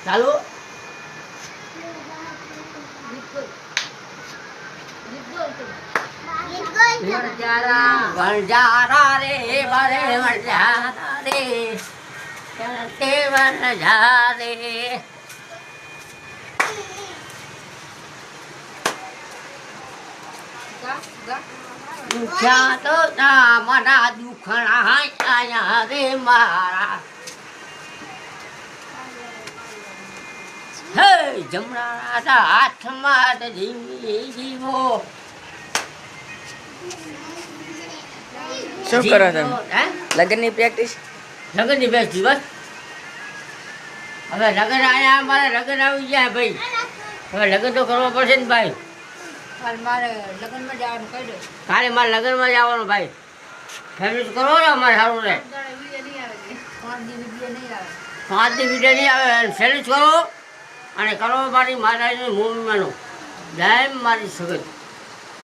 ચાલુ વણજારા રે બરે વણજારા રે તે વણજા રે દુખ્યા તો ના મના દુખણા આયા રે મારા હે જમણા હાથમાં જીવો શું કરો તમે? લગ્નની પ્રેક્ટિસ? લગ્નની બેસ્ટ દિવસ હવે લગ્ન આયા અમારે લગ્ન આવી ગયા ભાઈ હવે લગ્ન તો કરવા પડશે ને ભાઈ કાલે મારે લગ્નમાં જવાનું કહી દો. કાલે મારે લગ્નમાં જવાનું ભાઈ ફેમિલી કરો ને અમારે સારું રહે 5 દી નહીં આવે 5 દી વિડીયો નહીં આવે સેલ્યુટ કરો અને કરો મારી માતાજીની મૂવીમાંનો જય મારી સગત